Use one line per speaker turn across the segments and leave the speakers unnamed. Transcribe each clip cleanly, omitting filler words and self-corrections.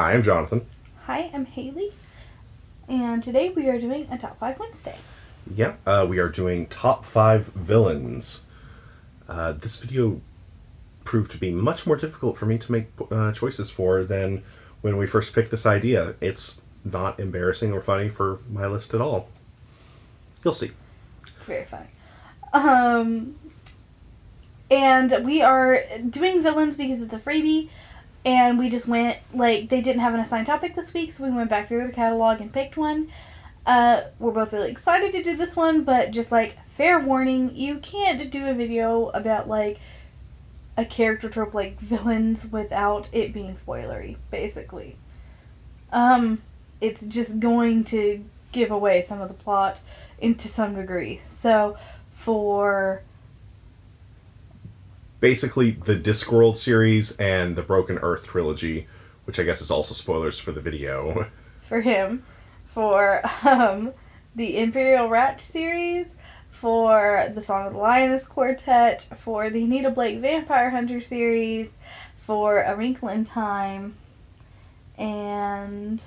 Hi, I'm Jonathan.
Hi, I'm Haley, and today we are doing a Top 5 Wednesday.
Yeah, we are doing Top 5 Villains. This video proved to be much more difficult for me to make choices for than when we first picked this idea. It's not embarrassing or funny for my list at all. You'll see.
It's very funny. And we are doing villains because it's a freebie, and we just went, they didn't have an assigned topic this week, so we went back through the catalog and picked one. We're both really excited to do this one, but just, fair warning, you can't do a video about, a character trope like villains without it being spoilery, basically. It's just going to give away some of the plot to some degree. So, for...
Basically, the Discworld series and the Broken Earth trilogy, which I guess is also spoilers for the video.
For him. For, the Imperial Rat series. For the Song of the Lioness Quartet. For the Anita Blake Vampire Hunter series. For A Wrinkle in Time. And...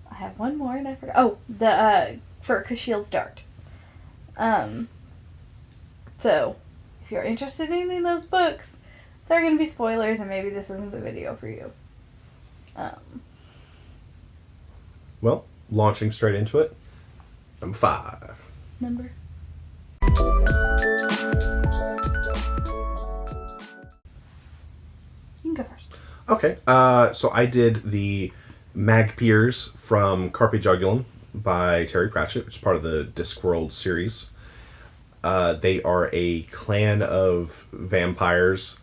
I have one more and I forgot. Oh, for Kashiel's Dart. So... If you're interested in any of those books, there are going to be spoilers, and maybe this isn't the video for you.
Well, launching straight into it. Number 5.
Number? You can go first.
Okay, so I did the Magpiers from Carpe Jugulum by Terry Pratchett, which is part of the Discworld series. They are a clan of vampires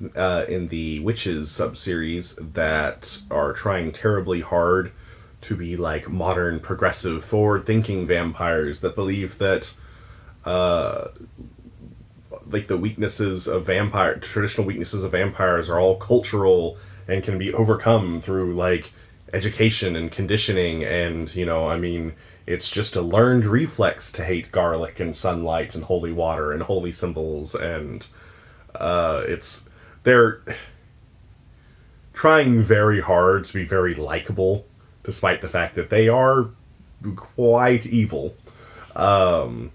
in the Witches sub-series that are trying terribly hard to be modern, progressive, forward-thinking vampires that believe that the weaknesses of traditional weaknesses of vampires are all cultural and can be overcome through education and conditioning and, it's just a learned reflex to hate garlic and sunlight and holy water and holy symbols, and they're trying very hard to be very likable, despite the fact that they are quite evil. And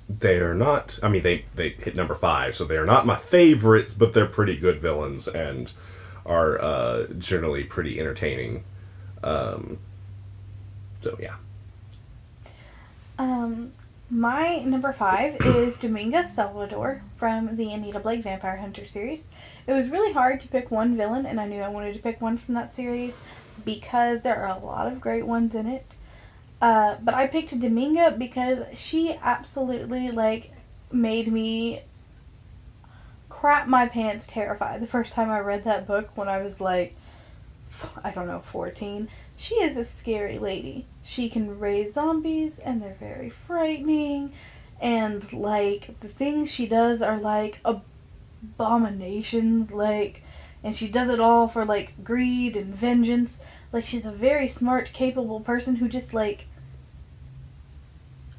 they're not, they hit number 5, so they're not my favorites, but they're pretty good villains and are generally pretty entertaining. So, yeah.
My number 5 is Domingo Salvador from the Anita Blake Vampire Hunter series. It was really hard to pick one villain, and I knew I wanted to pick one from that series because there are a lot of great ones in it. But I picked Domingo because she absolutely, made me crap my pants terrified the first time I read that book when I was, 14. She is a scary lady. She can raise zombies, and they're very frightening, and, the things she does are, abominations, and she does it all for, greed and vengeance. She's a very smart, capable person who just,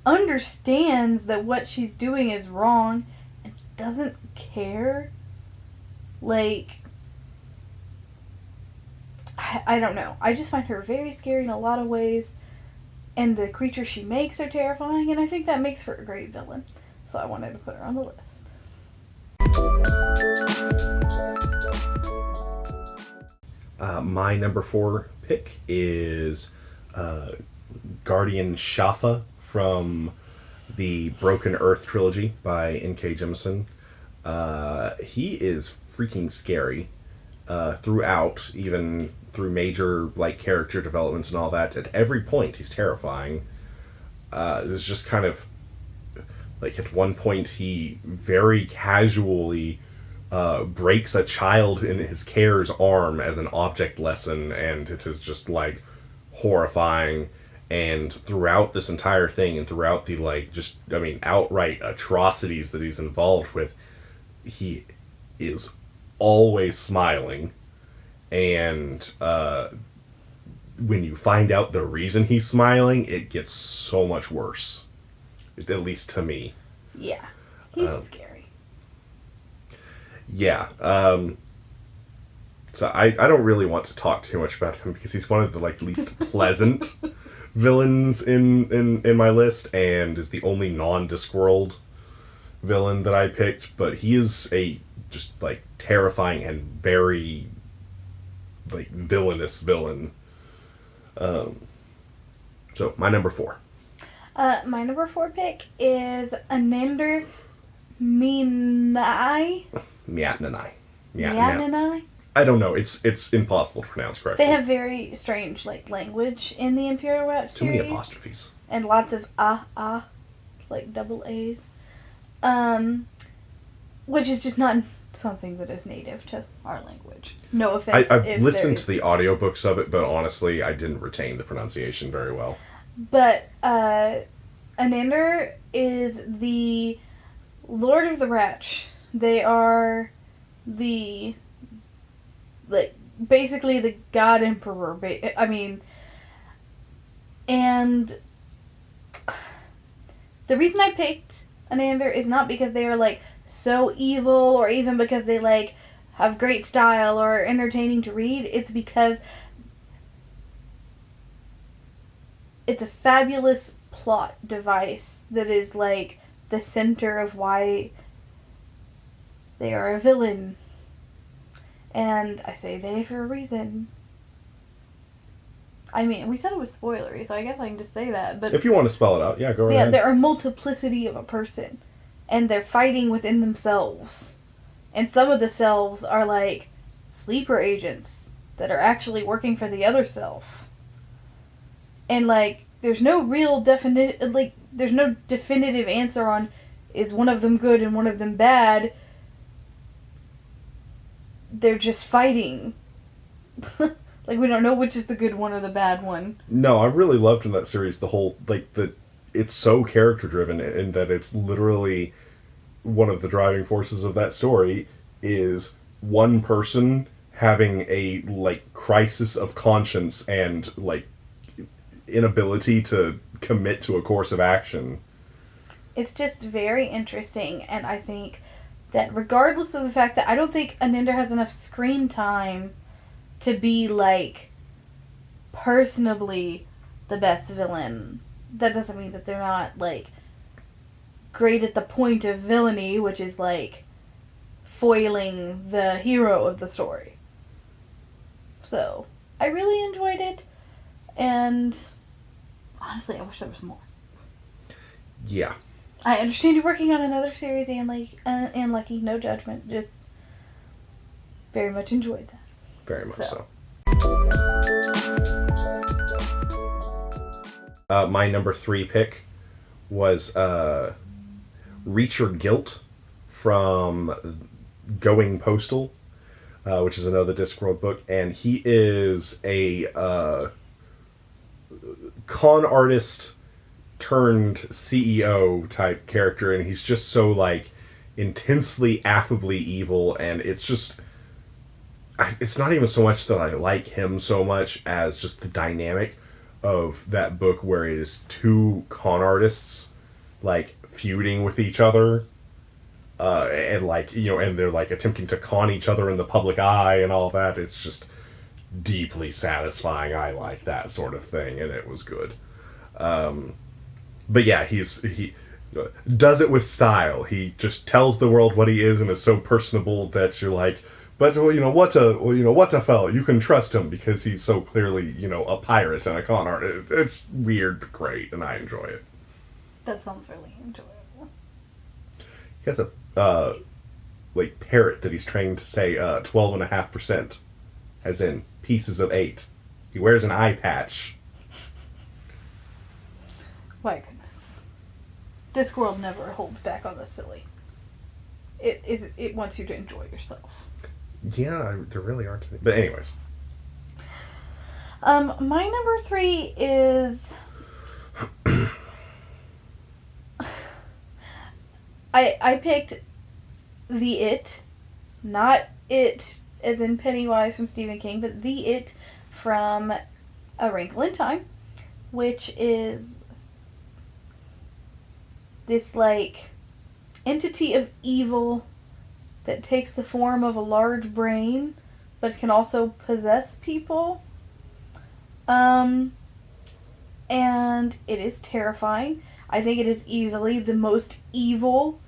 understands that what she's doing is wrong, and doesn't care. I don't know. I just find her very scary in a lot of ways, and the creatures she makes are terrifying, and I think that makes her a great villain. So I wanted to put her on the list.
My number 4 pick is Guardian Shafa from the Broken Earth trilogy by N.K. Jemisin. He is freaking scary throughout, even through major character developments and all that. At every point, he's terrifying. It's just kind of at one point he very casually breaks a child in his care's arm as an object lesson, and it is just horrifying. And throughout this entire thing, and throughout the outright atrocities that he's involved with, he is always smiling. And when you find out the reason he's smiling, it gets so much worse. At least to me.
Yeah. He's scary.
Yeah. So I don't really want to talk too much about him because he's one of the like least pleasant villains in my list, and is the only non-Discworld villain that I picked. But he is a just like terrifying and very like villainous villain. So my number 4.
My number 4 pick is Anander Mianai. Mianai.
I don't know. It's impossible to pronounce correctly.
They have very strange like language in the Imperial Watch series.
Too many apostrophes.
And lots of like double A's. Which is just not something that is native to our language. No offense.
I've listened to the audiobooks of it, but honestly, I didn't retain the pronunciation very well.
But Anander is the Lord of the Ratch. They are the like basically the God Emperor. And the reason I picked Anander is not because they are like so evil, or even because they like have great style or are entertaining to read. It's because it's a fabulous plot device that is like the center of why they are a villain. And I say they for a reason. I mean, we said it was spoilery, so I guess I can just say that. But
if you want to spell it out, yeah, go right ahead.
Yeah, there are multiplicity of a person. And they're fighting within themselves. And some of the selves are like sleeper agents that are actually working for the other self. And like, there's no real there's no definitive answer on is one of them good and one of them bad. They're just fighting. Like, we don't know which is the good one or the bad one.
No, I really loved in that series the whole, like, it's so character driven in that it's literally one of the driving forces of that story is one person having a, like, crisis of conscience and, like, inability to commit to a course of action.
It's just very interesting, and I think that regardless of the fact that I don't think Anander has enough screen time to be, like, personably the best villain, that doesn't mean that they're not, like, great at the point of villainy, which is, like, foiling the hero of the story. So, I really enjoyed it, and honestly, I wish there was more.
Yeah.
I understand you're working on another series, and Lucky, no judgment, just very much enjoyed that.
Very much so. My number 3 pick was Reacher Guilt from Going Postal, which is another Discworld book, and he is a con artist turned CEO type character, and he's just so like intensely affably evil, and it's just it's not even so much that I like him so much as just the dynamic of that book where it is two con artists like feuding with each other, and like, you know, and they're like attempting to con each other in the public eye and all that. It's just deeply satisfying. I like that sort of thing, and it was good. But yeah, he does it with style. He just tells the world what he is and is so personable that you're like, but what a fellow. You can trust him because he's so clearly, a pirate and a con artist. It's weird but great, and I enjoy it.
That sounds really enjoyable.
He has a parrot that he's trained to say 12.5%, as in pieces of 8. He wears an eye patch.
My goodness. This world never holds back on the silly. It wants you to enjoy yourself.
Yeah, there really aren't any. But anyways.
My number 3 is... I picked The It. Not It as in Pennywise from Stephen King, but The It from A Wrinkle in Time, which is this, entity of evil that takes the form of a large brain, but can also possess people. And it is terrifying. I think it is easily the most evil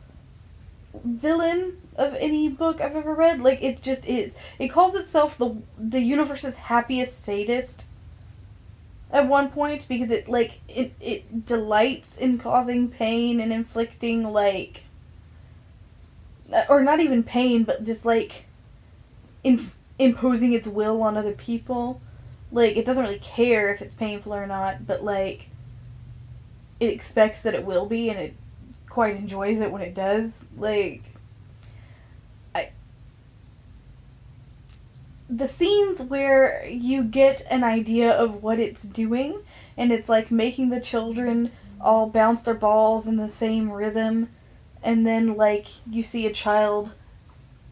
villain of any book I've ever read. Like, it just is. It calls itself the universe's happiest sadist at one point, because it delights in causing pain and inflicting, like, or not even pain, but just, like, imposing its will on other people. Like, it doesn't really care if it's painful or not, but, like, it expects that it will be, and it quite enjoys it when it does. Like, the scenes where you get an idea of what it's doing, and it's, like, making the children all bounce their balls in the same rhythm, and then, like, you see a child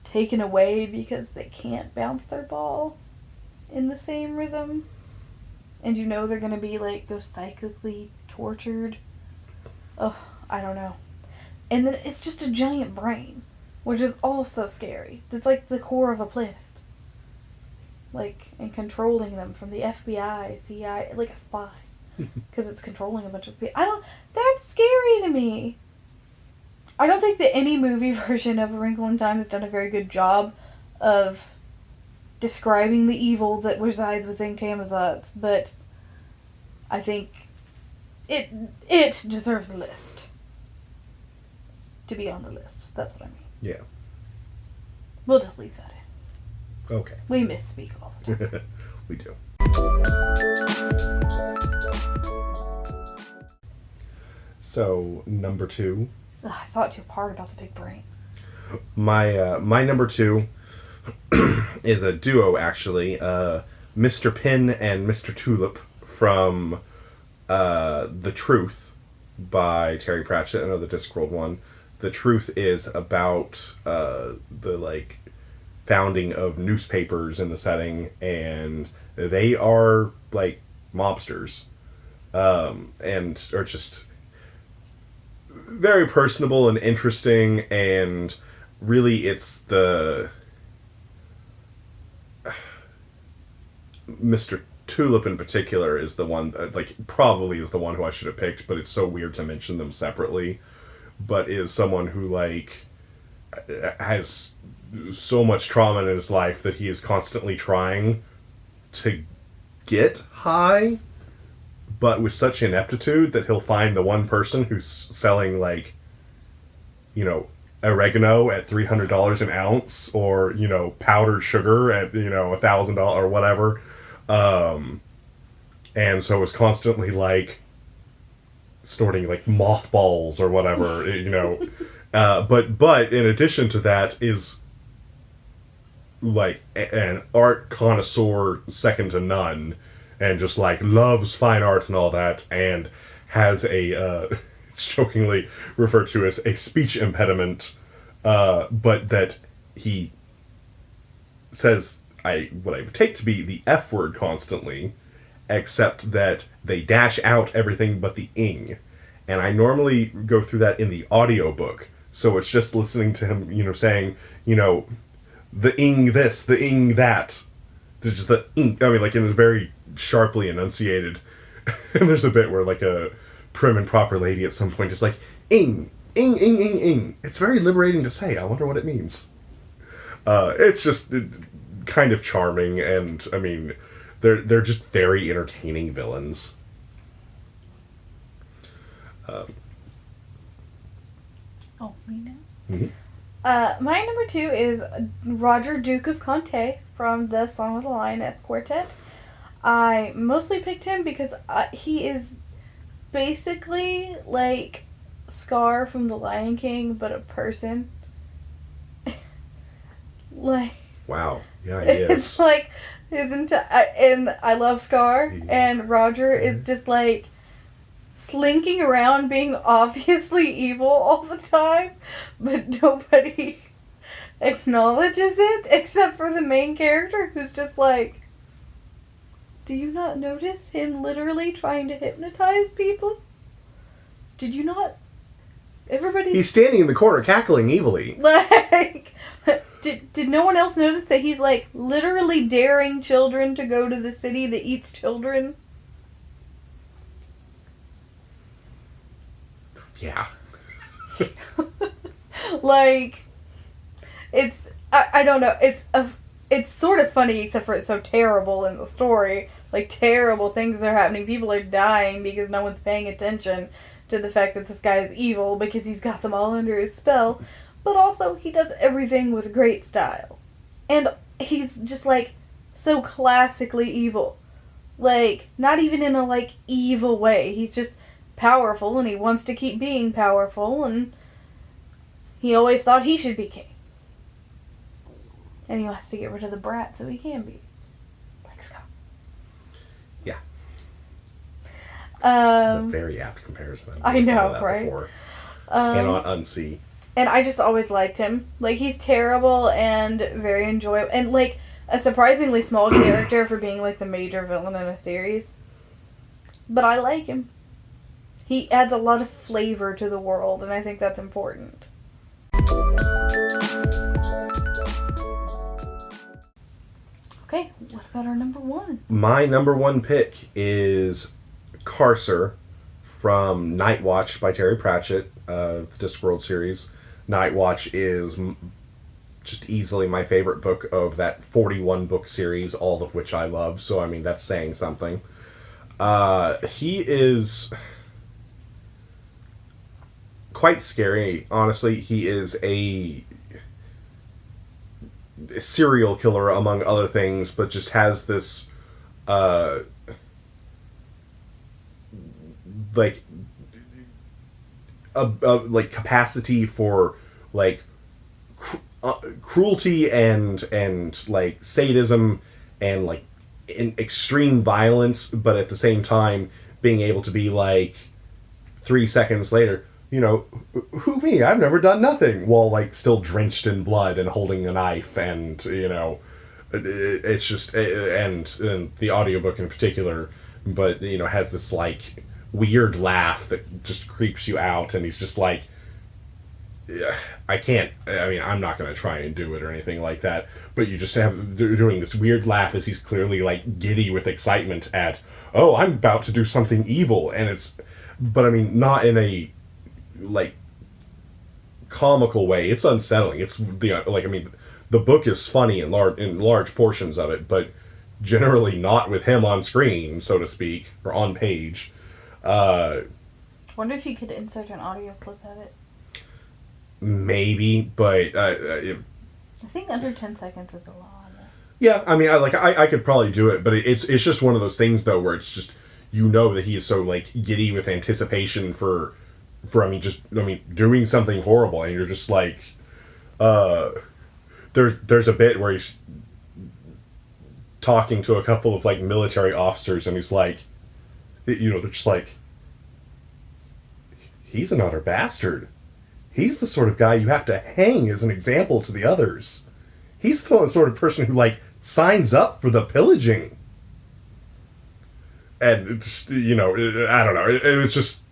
taken away because they can't bounce their ball in the same rhythm, and you know they're gonna be, like, go psychically tortured. Oh, I don't know. And then it's just a giant brain, which is also scary. It's like the core of a planet. Like, and controlling them from the FBI, CIA, like a spy. Because it's controlling a bunch of people. That's scary to me. I don't think that any movie version of A Wrinkle in Time has done a very good job of describing the evil that resides within Camazotz, but I think it deserves a list. To be on the list. That's what I mean.
Yeah.
We'll just leave that in.
Okay.
We misspeak all the time.
We do. So, number 2.
Ugh, I thought too hard about the big brain.
My number 2 is a duo, actually. Mr. Pin and Mr. Tulip from The Truth by Terry Pratchett, another Discworld one. The Truth is about the, like, founding of newspapers in the setting, and they are, like, mobsters. And are just very personable and interesting, and really it's the Mr. Tulip in particular is the one, like, probably is the one who I should have picked, but it's so weird to mention them separately, but is someone who, like, has so much trauma in his life that he is constantly trying to get high, but with such ineptitude that he'll find the one person who's selling, like, you know, oregano at $300 an ounce, or, you know, powdered sugar at, you know, $1,000 or whatever. And so it's constantly, like, snorting, like, mothballs or whatever, you know. But in addition to that is, like, an art connoisseur second to none, and just, like, loves fine art and all that, and has a, jokingly referred to as a speech impediment, but that he says what I would take to be the F word constantly, except that they dash out everything but the ing. And I normally go through that in the audiobook, so it's just listening to him, you know, saying, you know, the ing this, the ing that. There's just the ing, I mean, like, it was very sharply enunciated. And there's a bit where, like, a prim and proper lady at some point is like, ing, ing, ing, ing, ing. It's very liberating to say. I wonder what it means. It's just kind of charming, and, I mean, they're just very entertaining villains.
Me now?
Mm-hmm.
My number 2 is Roger, Duke of Conte from the Song of the Lioness Quartet. I mostly picked him because he is basically like Scar from The Lion King, but a person. Like,
wow, yeah, he is.
It's like his entire, and I love Scar, and Roger is just like slinking around being obviously evil all the time, but nobody acknowledges it except for the main character, who's just like, do you not notice him literally trying to hypnotize people? Did you not? Everybody...
He's standing in the corner cackling evilly.
Like, Did no one else notice that he's, like, literally daring children to go to the city that eats children?
Yeah.
Like, it's... I don't know. It's sort of funny, except for it's so terrible in the story. Like, terrible things are happening. People are dying because no one's paying attention to the fact that this guy is evil because he's got them all under his spell. But also, he does everything with great style. And he's just, like, so classically evil. Like, not even in a, like, evil way. He's just powerful, and he wants to keep being powerful, and he always thought he should be king. And he wants to get rid of the brat so he can be. Like Scott.
Yeah. It's a very apt comparison.
I know, right?
Cannot unsee.
And I just always liked him. Like, he's terrible and very enjoyable. And, like, a surprisingly small character for being, like, the major villain in a series. But I like him. He adds a lot of flavor to the world, and I think that's important. Okay, what about our number one?
My number one pick is Carcer from Night Watch by Terry Pratchett, the Discworld series. Night Watch is just easily my favorite book of that 41 book series, all of which I love, so I mean, that's saying something. He is quite scary, honestly. He is a serial killer, among other things, but just has this, like capacity for, like, cruelty and like sadism and, like, in extreme violence, but at the same time being able to be like 3 seconds later, you know, who me? I've never done nothing, while, like, still drenched in blood and holding a knife, and, you know, it's just, and the audiobook in particular, but, you know, has this, like, weird laugh that just creeps you out, and he's just like, I can't, I mean, I'm not going to try and do it or anything like that, but you just have doing this weird laugh as he's clearly, like, giddy with excitement at, oh, I'm about to do something evil, and it's, but I mean, not in a, like, comical way. It's unsettling. It's the, like, I mean, the book is funny in large portions of it, but generally not with him on screen, so to speak, or on page.
Wonder if you could insert an audio clip of it.
Maybe, but
I think under 10 seconds is a lot.
Yeah, I mean, I could probably do it, but it's just one of those things, though, where it's just, you know, that he is so, like, giddy with anticipation for doing something horrible, and you're just like, there's a bit where he's talking to a couple of, like, military officers, and he's like, you know, they're just like, he's an utter bastard. He's the sort of guy you have to hang as an example to the others. He's the sort of person who, like, signs up for the pillaging. And, just, you know, I don't know, it was just,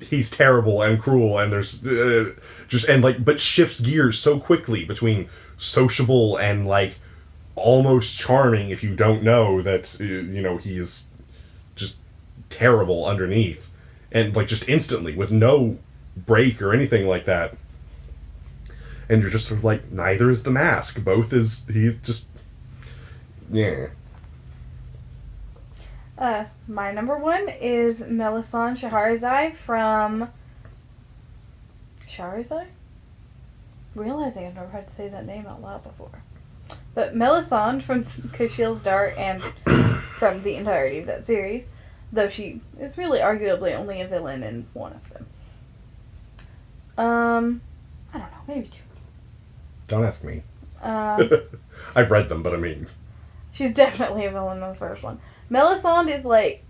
he's terrible and cruel, and there's but shifts gears so quickly between sociable and, like, almost charming if you don't know that, you know, he is just terrible underneath, and, like, just instantly with no break or anything like that, and you're just sort of like, neither is the mask, both is, he's just, yeah.
My number one is Melisandre Karzai from Charizard? Realizing I've never had to say that name out loud before. But Melisandre from Cashil's Dart and from the entirety of that series, though she is really arguably only a villain in one of them. I don't know, maybe two.
Don't ask me. I've read them, but I mean,
she's definitely a villain in the first one. Melisandre is, like,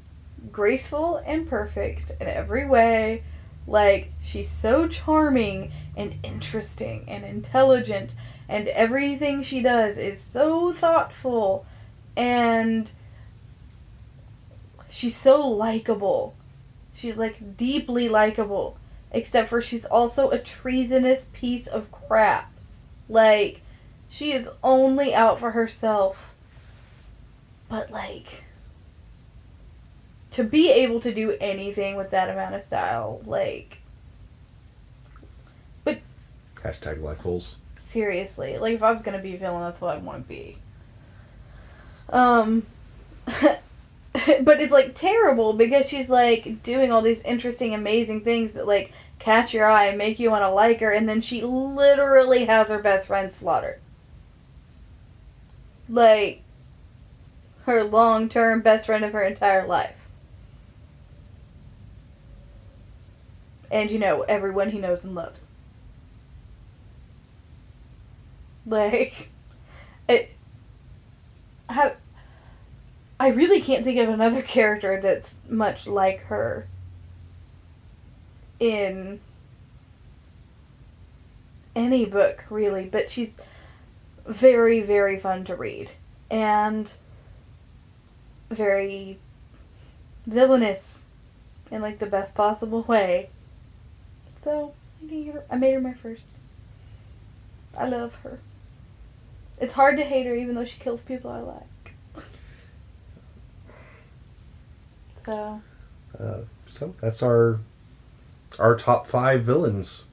graceful and perfect in every way. Like, she's so charming and interesting and intelligent, and everything she does is so thoughtful, and she's so likable. She's, like, deeply likable, except for she's also a treasonous piece of crap. Like, She is only out for herself. But, like, to be able to do anything with that amount of style, like... But...
Hashtag life goals.
Seriously. Like, if I was gonna be a villain, that's what I'd want to be. But it's, like, terrible because she's, like, doing all these interesting, amazing things that, like, catch your eye and make you want to like her, and then she literally has her best friend slaughtered. Like, her long-term best friend of her entire life. And, you know, everyone he knows and loves. Like, I really can't think of another character that's much like her in any book, really. But she's very, very fun to read. And very villainous in, like, the best possible way. So, I made her my first. I love her. It's hard to hate her even though she kills people I like.
So that's our top 5 villains.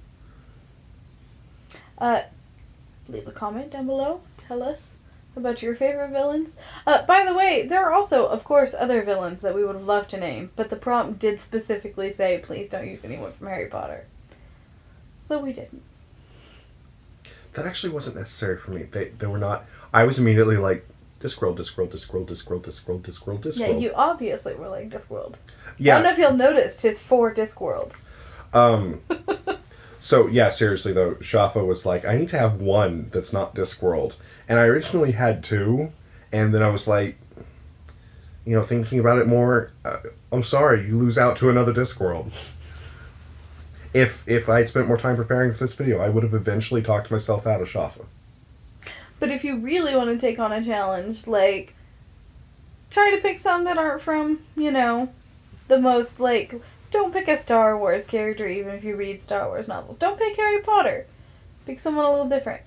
Leave a comment down below. Tell us about your favorite villains. By the way, there are also, of course, other villains that we would have loved to name, but the prompt did specifically say, please don't use anyone from Harry Potter. So we didn't.
That actually wasn't necessary for me. They were not. I was immediately like, Discworld, Discworld, Discworld, Discworld, Discworld, Discworld, Discworld.
Yeah, you obviously were like Discworld.
Yeah.
I don't know if you'll noticed his 4 Discworld.
So, yeah, seriously, though, Shafa was like, I need to have one that's not Discworld. And I originally had 2, and then I was like, you know, thinking about it more, I'm sorry, you lose out to another Discworld. If I had spent more time preparing for this video, I would have eventually talked myself out of Shafa.
But if you really want to take on a challenge, like, try to pick some that aren't from, you know, the most, like, don't pick a Star Wars character even if you read Star Wars novels. Don't pick Harry Potter. Pick someone a little different.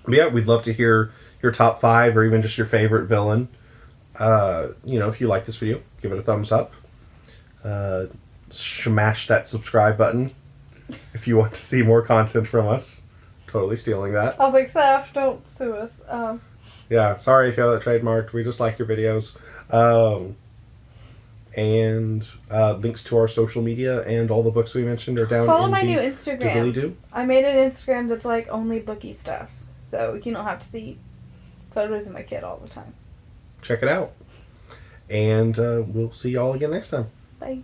Yeah, we'd love to hear your top 5 or even just your favorite villain. You know, if you like this video, give it a thumbs up. Smash that subscribe button if you want to see more content from us. Totally stealing that.
I was like, Seth, don't sue us.
Yeah, sorry if you have that trademarked. We just like your videos. And links to our social media and all the books we mentioned are down.
Follow
in
my
the
new Instagram.
doobly-doo.
I made an Instagram that's like only bookie stuff, so you don't have to see photos of my kid all the time.
Check it out. And we'll see y'all again next time.
Bye.